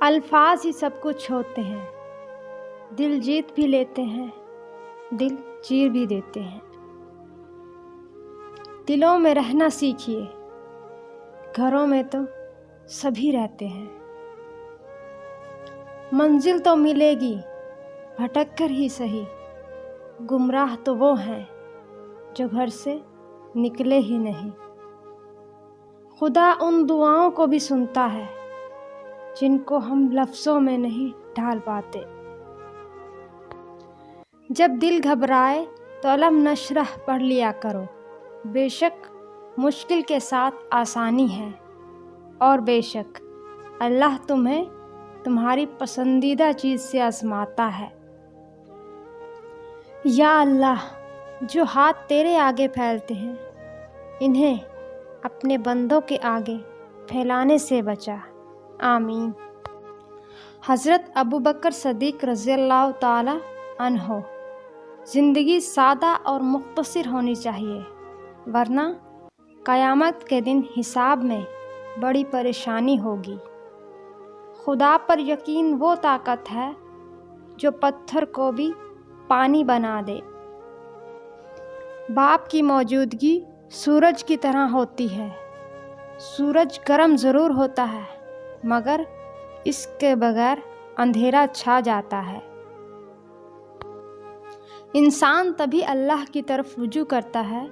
الفاظ ہی سب کچھ ہوتے ہیں، دل جیت بھی لیتے ہیں، دل چیر بھی دیتے ہیں۔ دلوں میں رہنا سیکھیے، گھروں میں تو سبھی رہتے ہیں۔ منزل تو ملے گی بھٹک کر ہی سہی، گمراہ تو وہ ہیں جو گھر سے نکلے ہی نہیں۔ خدا ان دعاؤں کو بھی سنتا ہے جن کو ہم لفظوں میں نہیں ڈھال پاتے۔ جب دل گھبرائے تو علم نشرح پڑھ لیا کرو، بے شک مشکل کے ساتھ آسانی ہے، اور بے شک اللہ تمہیں تمہاری پسندیدہ چیز سے آزماتا ہے۔ یا اللہ، جو ہاتھ تیرے آگے پھیلتے ہیں انہیں اپنے بندوں کے آگے پھیلانے سے بچا، آمین۔ حضرت ابوبکر صدیق رضی اللہ تعالی عنہ: زندگی سادہ اور مختصر ہونی چاہیے، ورنہ قیامت کے دن حساب میں بڑی پریشانی ہوگی۔ خدا پر یقین وہ طاقت ہے جو پتھر کو بھی پانی بنا دے۔ باپ کی موجودگی سورج کی طرح ہوتی ہے، سورج گرم ضرور ہوتا ہے مگر اس کے بغیر اندھیرا چھا جاتا ہے۔ انسان تبھی اللہ کی طرف رجوع کرتا ہے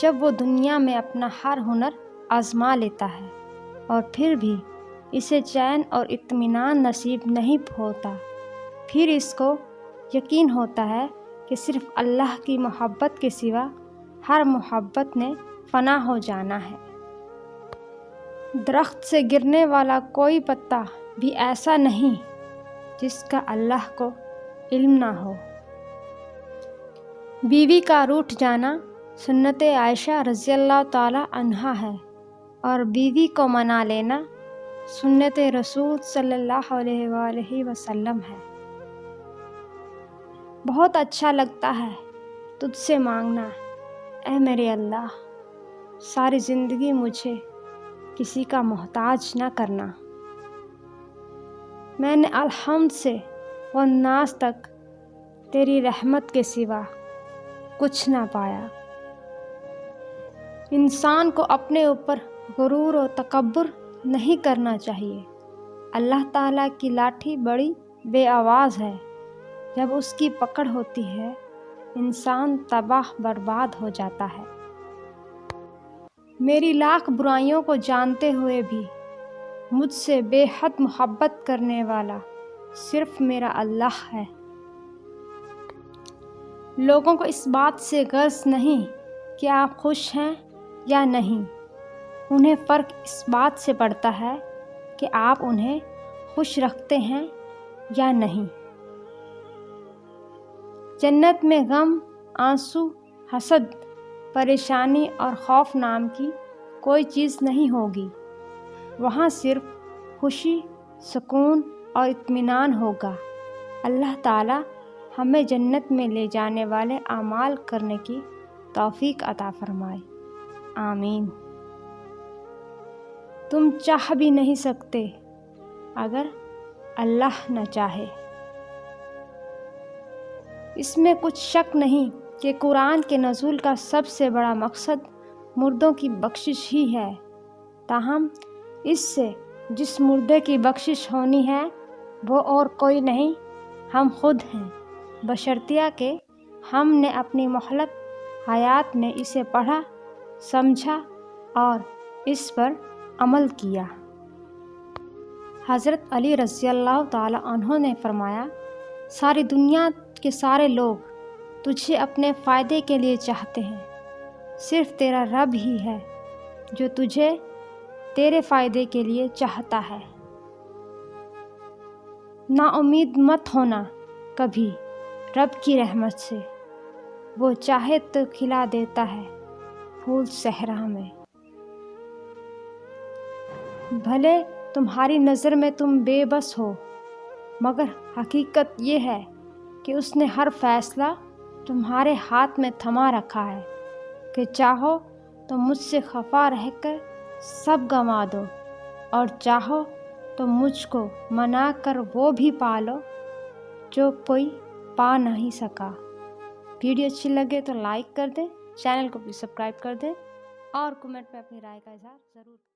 جب وہ دنیا میں اپنا ہر ہنر آزما لیتا ہے اور پھر بھی اسے چین اور اطمینان نصیب نہیں ہوتا، پھر اس کو یقین ہوتا ہے کہ صرف اللہ کی محبت کے سوا ہر محبت نے فنا ہو جانا ہے۔ درخت سے گرنے والا کوئی پتا بھی ایسا نہیں جس کا اللہ کو علم نہ ہو۔ بیوی کا روٹھ جانا سنت عائشہ رضی اللہ تعالی عنہا ہے، اور بیوی کو منا لینا سنت رسول صلی اللہ علیہ وآلہ وسلم ہے۔ بہت اچھا لگتا ہے تجھ سے مانگنا، اے میرے اللہ، ساری زندگی مجھے کسی کا محتاج نہ کرنا۔ میں نے الحمد سے والناس تک تیری رحمت کے سوا کچھ نہ پایا۔ انسان کو اپنے اوپر غرور و تکبر نہیں کرنا چاہیے۔ اللہ تعالیٰ کی لاٹھی بڑی بے آواز ہے، جب اس کی پکڑ ہوتی ہے انسان تباہ برباد ہو جاتا ہے۔ میری لاکھ برائیوں کو جانتے ہوئے بھی مجھ سے بے حد محبت کرنے والا صرف میرا اللہ ہے۔ لوگوں کو اس بات سے غرض نہیں کہ آپ خوش ہیں یا نہیں، انہیں فرق اس بات سے پڑتا ہے کہ آپ انہیں خوش رکھتے ہیں یا نہیں۔ جنت میں غم، آنسو، حسد، پریشانی اور خوف نام کی کوئی چیز نہیں ہوگی، وہاں صرف خوشی، سکون اور اطمینان ہوگا۔ اللہ تعالی ہمیں جنت میں لے جانے والے اعمال کرنے کی توفیق عطا فرمائے، آمین۔ تم چاہ بھی نہیں سکتے اگر اللہ نہ چاہے۔ اس میں کچھ شک نہیں کہ قرآن کے نزول کا سب سے بڑا مقصد مردوں کی بخشش ہی ہے، تاہم اس سے جس مردے کی بخشش ہونی ہے وہ اور کوئی نہیں، ہم خود ہیں، بشرطیہ کہ ہم نے اپنی مہلک حیات میں اسے پڑھا، سمجھا اور اس پر عمل کیا۔ حضرت علی رضی اللہ تعالی عنہ نے فرمایا، ساری دنیا کے سارے لوگ تجھے اپنے فائدے کے لیے چاہتے ہیں، صرف تیرا رب ہی ہے جو تجھے تیرے فائدے کے لیے چاہتا ہے۔ نا امید مت ہونا کبھی رب کی رحمت سے، وہ چاہے تو کھلا دیتا ہے پھول صحرا میں۔ بھلے تمہاری نظر میں تم بے بس ہو، مگر حقیقت یہ ہے کہ اس نے ہر فیصلہ تمہارے ہاتھ میں تھما رکھا ہے کہ چاہو تو مجھ سے خفا رہ کر سب گنوا دو اور چاہو تو مجھ کو منا کر وہ بھی پالو جو کوئی پا نہیں سکا۔ ویڈیو اچھی لگے تو لائک کر دیں، چینل کو بھی سبسکرائب کر دیں اور کمنٹ میں اپنی رائے کا اظہار ضرور کریں۔